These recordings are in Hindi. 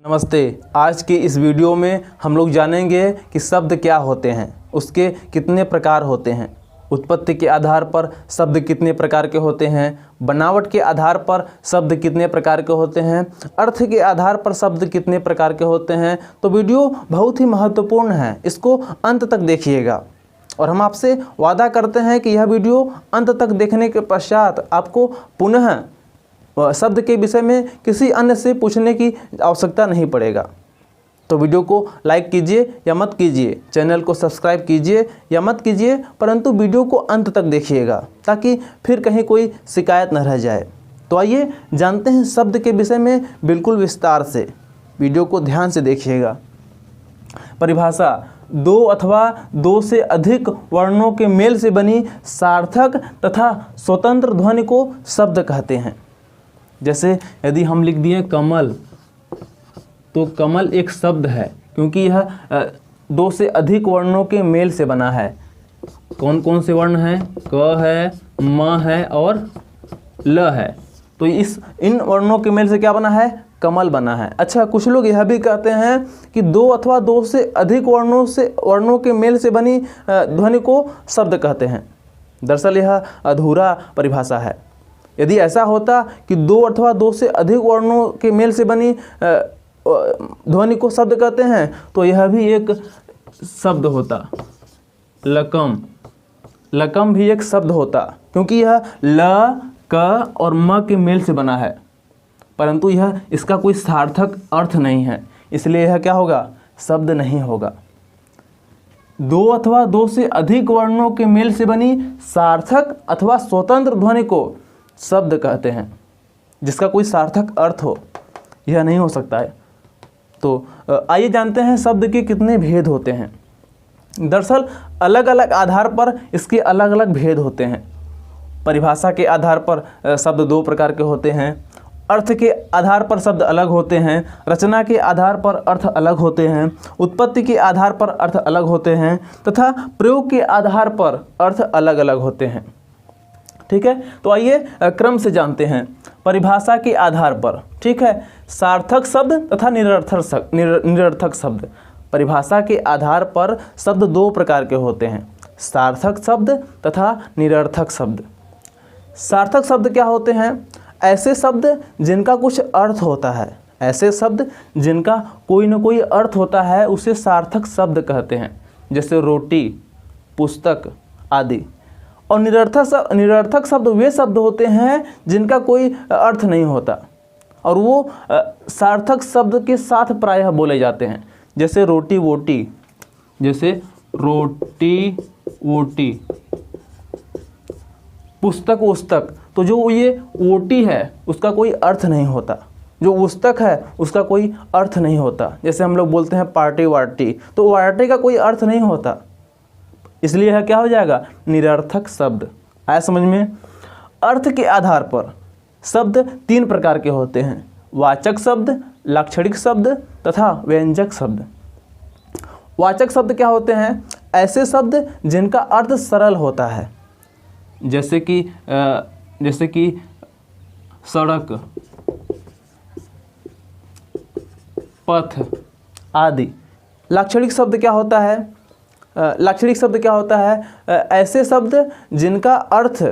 नमस्ते। आज के इस वीडियो में हम लोग जानेंगे कि शब्द क्या होते हैं, उसके कितने प्रकार होते हैं, उत्पत्ति के आधार पर शब्द कितने प्रकार के होते हैं, बनावट के आधार पर शब्द कितने प्रकार के होते हैं, अर्थ के आधार पर शब्द कितने प्रकार के होते हैं। तो वीडियो बहुत ही महत्वपूर्ण है, इसको अंत तक देखिएगा और हम आपसे वादा करते हैं कि यह वीडियो अंत तक देखने के पश्चात आपको पुनः शब्द के विषय में किसी अन्य से पूछने की आवश्यकता नहीं पड़ेगा। तो वीडियो को लाइक कीजिए या मत कीजिए, चैनल को सब्सक्राइब कीजिए या मत कीजिए, परंतु वीडियो को अंत तक देखिएगा ताकि फिर कहीं कोई शिकायत न रह जाए। तो आइए जानते हैं शब्द के विषय में बिल्कुल विस्तार से, वीडियो को ध्यान से देखिएगा। परिभाषा: दो अथवा दो से अधिक वर्णों के मेल से बनी सार्थक तथा स्वतंत्र ध्वनि को शब्द कहते हैं। जैसे यदि हम लिख दिए कमल, तो कमल एक शब्द है क्योंकि यह दो से अधिक वर्णों के मेल से बना है। कौन कौन से वर्ण हैं? क है, म है और ल है। तो इन वर्णों के मेल से क्या बना है? कमल बना है। अच्छा, कुछ लोग यह भी कहते हैं कि दो अथवा दो से अधिक वर्णों के मेल से बनी ध्वनि को शब्द कहते हैं। दरअसल यह अधूरा परिभाषा है। यदि ऐसा होता कि दो अथवा दो से अधिक वर्णों के मेल से बनी ध्वनि को शब्द कहते हैं तो यह भी एक शब्द होता। लकम भी एक शब्द होता क्योंकि यह ल, क और म के मेल से बना है, परंतु यह इसका कोई सार्थक अर्थ नहीं है, इसलिए यह क्या होगा? शब्द नहीं होगा। दो अथवा दो से अधिक वर्णों के मेल से बनी सार्थक अथवा स्वतंत्र ध्वनि को शब्द कहते हैं, जिसका कोई सार्थक अर्थ हो, यह नहीं हो सकता है। तो आइए जानते हैं शब्द के कितने भेद होते हैं। दरअसल अलग अलग आधार पर इसके अलग अलग भेद होते हैं। परिभाषा के आधार पर शब्द दो प्रकार के होते हैं, अर्थ के आधार पर शब्द अलग होते हैं, रचना के आधार पर अर्थ अलग होते हैं, उत्पत्ति के आधार पर अर्थ अलग होते हैं तथा प्रयोग के आधार पर अर्थ अलग अलग होते हैं। ठीक है, तो आइए क्रम से जानते हैं। परिभाषा के आधार पर, ठीक है, सार्थक शब्द तथा निरर्थक शब्द। परिभाषा के आधार पर शब्द दो प्रकार के होते हैं, सार्थक शब्द तथा निरर्थक शब्द। सार्थक शब्द क्या होते हैं? ऐसे शब्द जिनका कुछ अर्थ होता है, ऐसे शब्द जिनका कोई न कोई अर्थ होता है उसे सार्थक शब्द कहते हैं, जैसे रोटी, पुस्तक आदि। और निरर्थक शब्द वे शब्द होते हैं जिनका कोई अर्थ नहीं होता और वो सार्थक शब्द के साथ प्रायः बोले जाते हैं, जैसे रोटी वोटी, पुस्तक वस्तक। तो जो ये वोटी है उसका कोई अर्थ नहीं होता, जो पुस्तक है उसका कोई अर्थ नहीं होता। जैसे हम लोग बोलते हैं पार्टी वार्टी, तो वार्टी का कोई अर्थ नहीं होता, इसलिए यह क्या हो जाएगा? निरर्थक शब्द। आया समझ में? अर्थ के आधार पर शब्द तीन प्रकार के होते हैं, वाचक शब्द, लाक्षणिक शब्द तथा व्यंजक शब्द। वाचक शब्द क्या होते हैं? ऐसे शब्द जिनका अर्थ सरल होता है, जैसे कि सड़क, पथ आदि। लाक्षणिक शब्द क्या होता है? ऐसे शब्द जिनका अर्थ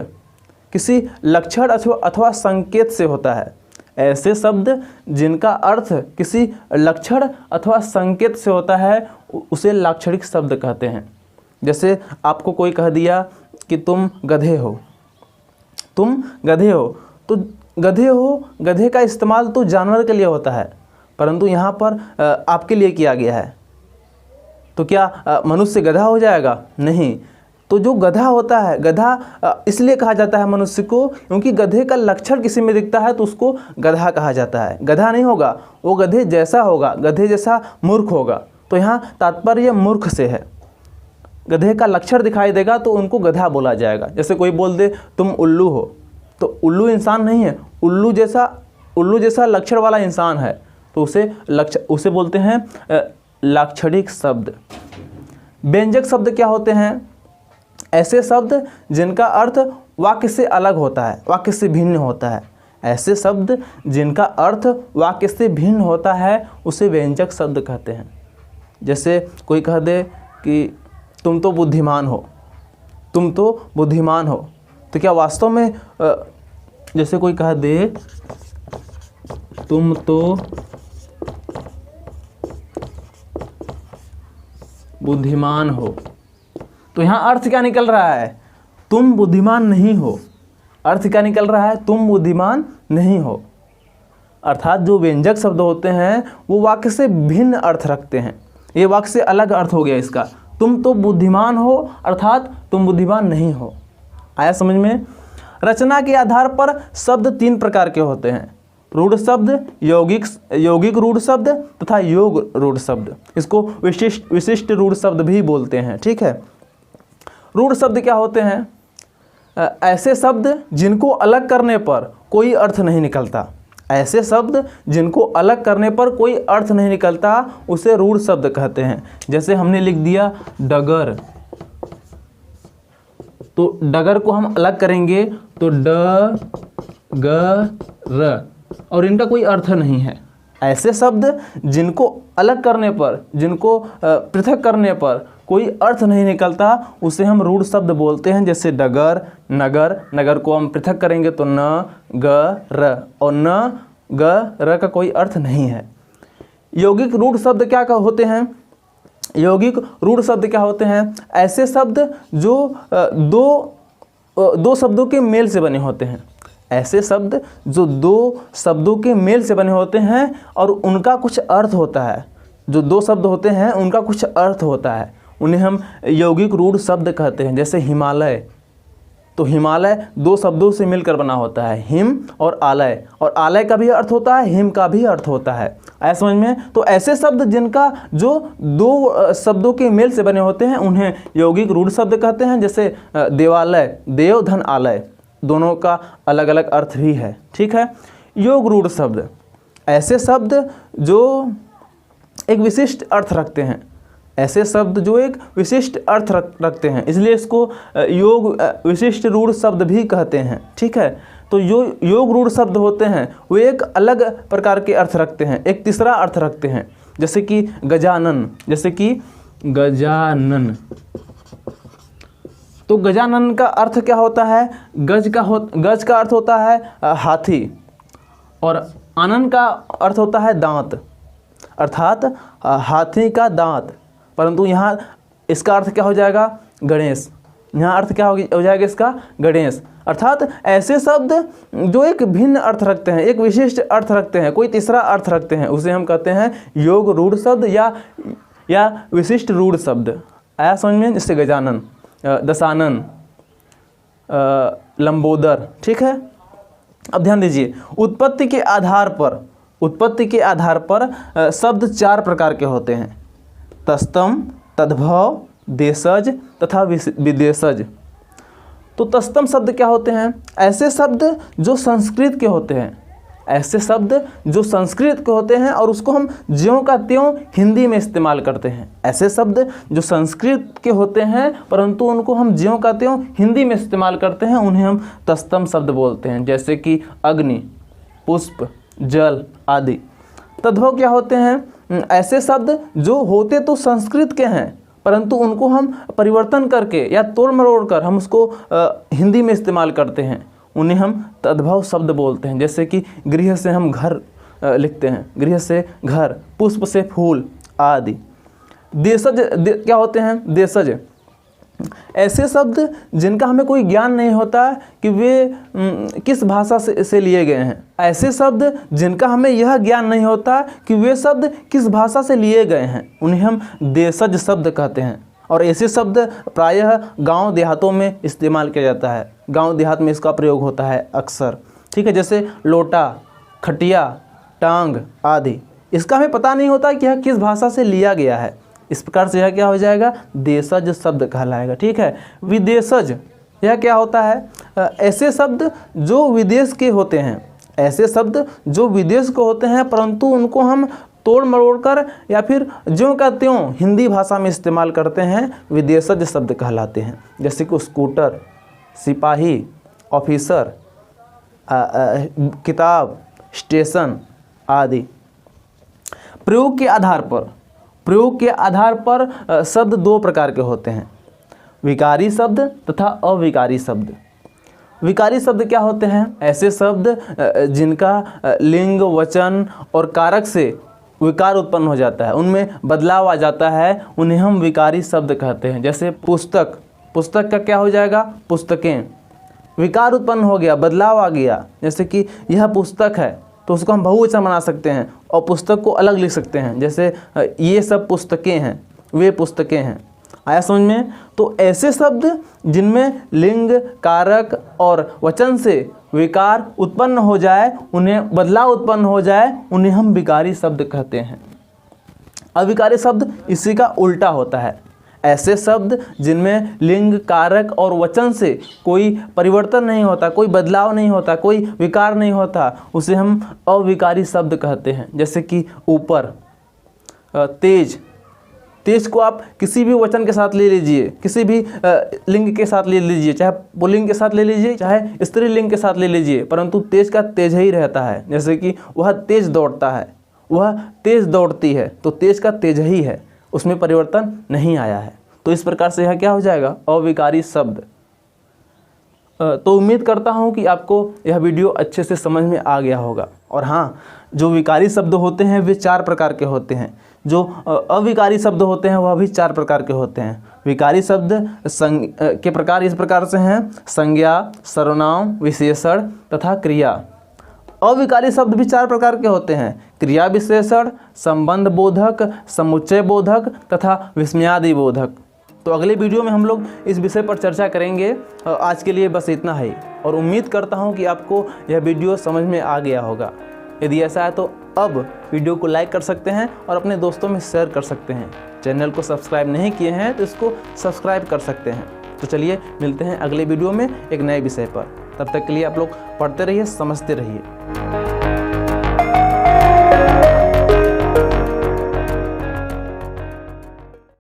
किसी लक्षण अथवा संकेत से होता है। ऐसे शब्द जिनका अर्थ किसी लक्षण अथवा संकेत से होता है उसे लाक्षणिक शब्द कहते हैं। जैसे आपको कोई कह दिया कि तुम गधे हो, तो गधे का इस्तेमाल तो जानवर के लिए होता है, परंतु यहाँ पर आपके लिए किया गया है, तो क्या मनुष्य गधा हो जाएगा? नहीं। तो जो गधा होता है, गधा इसलिए कहा जाता है मनुष्य को क्योंकि गधे का लक्षण किसी में दिखता है तो उसको गधा कहा जाता है। गधा नहीं होगा, वो गधे जैसा होगा, गधे जैसा मूर्ख होगा। तो यहाँ तात्पर्य मूर्ख से है। गधे का लक्षण दिखाई देगा तो उनको गधा बोला जाएगा। जैसे कोई बोल दे तुम उल्लू हो, तो उल्लू इंसान नहीं है, उल्लू जैसा लक्षण वाला इंसान है, तो उसे बोलते हैं लाक्षणिक शब्द। व्यंजक शब्द क्या होते हैं? ऐसे शब्द जिनका अर्थ वाक्य से अलग होता है, वाक्य से भिन्न होता है, ऐसे शब्द जिनका अर्थ वाक्य से भिन्न होता है उसे व्यंजक शब्द कहते हैं। जैसे कोई कह दे कि तुम तो बुद्धिमान हो, तुम तो बुद्धिमान हो, तो क्या वास्तव में जैसे कोई कह दे तुम तो बुद्धिमान हो, तो यहाँ अर्थ क्या निकल रहा है? तुम बुद्धिमान नहीं हो। अर्थ क्या निकल रहा है? तुम बुद्धिमान नहीं हो। अर्थात जो व्यंजक शब्द होते हैं वो वाक्य से भिन्न अर्थ रखते हैं। ये वाक्य से अलग अर्थ हो गया इसका। तुम तो बुद्धिमान हो अर्थात तुम बुद्धिमान नहीं हो। आया समझ में? रचना के आधार पर शब्द 3 प्रकार के होते हैं: रूढ़ शब्द, यौगिक रूढ़ शब्द तथा योग रूढ़ शब्द। इसको विशिष्ट रूढ़ शब्द भी बोलते हैं। ठीक है। रूढ़ शब्द क्या होते हैं? ऐसे शब्द जिनको अलग करने पर कोई अर्थ नहीं निकलता। ऐसे शब्द जिनको अलग करने पर कोई अर्थ नहीं निकलता उसे रूढ़ शब्द कहते हैं। जैसे हमने लिख दिया डगर, तो डगर को हम अलग करेंगे तो ड ग र, और इनका कोई अर्थ नहीं है। ऐसे शब्द जिनको अलग करने पर, जिनको पृथक करने पर कोई अर्थ नहीं निकलता उसे हम रूढ़ शब्द बोलते हैं। जैसे डगर, नगर, नगर को हम पृथक करेंगे तो न ग र, और न ग र का कोई अर्थ नहीं है। यौगिक रूढ़ शब्द क्या होते हैं? यौगिक रूढ़ शब्द क्या होते हैं? ऐसे शब्द जो दो शब्दों के मेल से बने होते हैं। ऐसे शब्द जो 2 शब्दों के मेल से बने होते हैं और उनका कुछ अर्थ होता है। जो 2 शब्द होते हैं उनका कुछ अर्थ होता है, उन्हें हम यौगिक रूढ़ शब्द कहते हैं। जैसे हिमालय, तो हिमालय 2 शब्दों से मिलकर बना होता है, हिम और आलय, और आलय का भी अर्थ होता है, हिम का भी अर्थ होता है। ऐसा समझ में? तो ऐसे शब्द जिनका जो 2 शब्दों के मेल से बने होते हैं उन्हें यौगिक रूढ़ शब्द कहते हैं। जैसे देवालय, देव धन आलय, दोनों का अलग अलग अर्थ भी है। ठीक है। योग रूढ़ शब्द, ऐसे शब्द जो एक विशिष्ट अर्थ रखते हैं। ऐसे शब्द जो एक विशिष्ट अर्थ रखते हैं, इसलिए इसको योग विशिष्ट रूढ़ शब्द भी कहते हैं। ठीक है। तो योग रूढ़ शब्द होते हैं वो एक अलग प्रकार के अर्थ रखते हैं, एक तीसरा अर्थ रखते हैं। जैसे कि गजानन, जैसे कि गजानन, तो गजानन का अर्थ क्या होता है? गज का अर्थ होता है हाथी, और आनन का अर्थ होता है दांत, अर्थात हाथी का दांत। परंतु यहाँ इसका अर्थ क्या हो जाएगा? गणेश। यहाँ अर्थ क्या हो जाएगा इसका? गणेश। अर्थात ऐसे शब्द जो एक भिन्न अर्थ रखते हैं, एक विशिष्ट अर्थ रखते हैं, कोई तीसरा अर्थ रखते हैं, उसे हम कहते हैं योग रूढ़ शब्द या विशिष्ट रूढ़ शब्द। आया समझ में? जैसे गजानन, दशानन, लंबोदर। ठीक है। अब ध्यान दीजिए, उत्पत्ति के आधार पर शब्द 4 प्रकार के होते हैं: तस्तम, तद्भव, देशज तथा विदेशज। तो तस्तम शब्द क्या होते हैं? ऐसे शब्द जो संस्कृत के होते हैं, ऐसे शब्द जो संस्कृत के होते हैं और उसको हम ज्यों का त्यों हिंदी में इस्तेमाल करते हैं। ऐसे शब्द जो संस्कृत के होते हैं परंतु उनको हम ज्यों का त्यों हिंदी में इस्तेमाल करते हैं, उन्हें हम तस्तम शब्द बोलते हैं। जैसे कि अग्नि, पुष्प, जल आदि। तद्भव क्या होते हैं? ऐसे शब्द जो होते तो संस्कृत के हैं परंतु उनको हम परिवर्तन करके या तोड़ मरोड़ कर हम उसको हिंदी में इस्तेमाल करते हैं, उन्हें हम तद्भव शब्द बोलते हैं। जैसे कि गृह से हम घर लिखते हैं, गृह से घर, पुष्प से फूल आदि। देशज क्या होते हैं? देशज ऐसे शब्द जिनका हमें कोई ज्ञान नहीं होता कि वे किस भाषा से लिए गए हैं। ऐसे शब्द जिनका हमें यह ज्ञान नहीं होता कि वे शब्द किस भाषा से लिए गए हैं, उन्हें हम देशज शब्द कहते हैं। और ऐसे शब्द प्रायः गांव देहातों में इस्तेमाल किया जाता है, गांव देहात में इसका प्रयोग होता है अक्सर। ठीक है। जैसे लोटा, खटिया, टांग आदि, इसका हमें पता नहीं होता कि यह किस भाषा से लिया गया है। इस प्रकार से यह क्या हो जाएगा? देशज शब्द कहलाएगा। ठीक है। विदेशज यह क्या होता है? ऐसे शब्द जो विदेश के होते हैं, ऐसे शब्द जो विदेश के होते हैं परंतु उनको हम तोड़ मरोड़ कर या फिर ज्यों का त्यों हिंदी भाषा में इस्तेमाल करते हैं, विदेशज शब्द कहलाते हैं। जैसे कि स्कूटर, सिपाही, ऑफिसर, किताब, स्टेशन आदि। प्रयोग के आधार पर शब्द दो प्रकार के होते हैं, विकारी शब्द तथा अविकारी शब्द। विकारी शब्द क्या होते हैं? ऐसे शब्द जिनका लिंग, वचन और कारक से विकार उत्पन्न हो जाता है, उनमें बदलाव आ जाता है, उन्हें हम विकारी शब्द कहते हैं। जैसे पुस्तक, पुस्तक का क्या हो जाएगा? पुस्तकें। विकार उत्पन्न हो गया, बदलाव आ गया। जैसे कि यह पुस्तक है तो उसको हम बहुवचन बना सकते हैं और पुस्तक को अलग लिख सकते हैं। जैसे ये सब पुस्तकें हैं, वे पुस्तकें हैं। आया समझ में? तो ऐसे शब्द जिनमें लिंग, कारक और वचन से विकार उत्पन्न हो जाए, उन्हें बदलाव उत्पन्न हो जाए, उन्हें हम विकारी शब्द कहते हैं। अविकारी शब्द इसी का उल्टा होता है। ऐसे शब्द जिनमें लिंग, कारक और वचन से कोई परिवर्तन नहीं होता, कोई बदलाव नहीं होता, कोई विकार नहीं होता, उसे हम अविकारी शब्द कहते हैं। जैसे कि ऊपर, तेज। तेज को आप किसी भी वचन के साथ ले लीजिए, किसी भी लिंग के साथ ले लीजिए, चाहे पुल्लिंग के साथ ले लीजिए, चाहे स्त्रीलिंग के साथ ले लीजिए, परंतु तेज का तेज ही रहता है। जैसे कि वह तेज दौड़ता है, वह तेज दौड़ती है, तो तेज का तेज ही है, उसमें परिवर्तन नहीं आया है। तो इस प्रकार से यह क्या हो जाएगा? अविकारी शब्द। तो उम्मीद करता हूँ कि आपको यह वीडियो अच्छे से समझ में आ गया होगा। और हाँ, जो विकारी शब्द होते हैं वे 4 प्रकार के होते हैं, जो अविकारी शब्द होते हैं वह भी 4 प्रकार के होते हैं। विकारी शब्द के प्रकार इस प्रकार से हैं: संज्ञा, सर्वनाम, विशेषण तथा क्रिया। अविकारी शब्द भी 4 प्रकार के होते हैं: क्रिया विशेषण, संबंध बोधक, समुच्चय बोधक तथा विस्मयादि बोधक। तो अगले वीडियो में हम लोग इस विषय पर चर्चा करेंगे। आज के लिए बस इतना ही, और उम्मीद करता हूँ कि आपको यह वीडियो समझ में आ गया होगा। यदि ऐसा है तो अब वीडियो को लाइक कर सकते हैं और अपने दोस्तों में शेयर कर सकते हैं। चैनल को सब्सक्राइब नहीं किए हैं तो इसको सब्सक्राइब कर सकते हैं। तो चलिए मिलते हैं अगले वीडियो में एक नए विषय पर। तब तक के लिए आप लोग पढ़ते रहिए, समझते रहिए।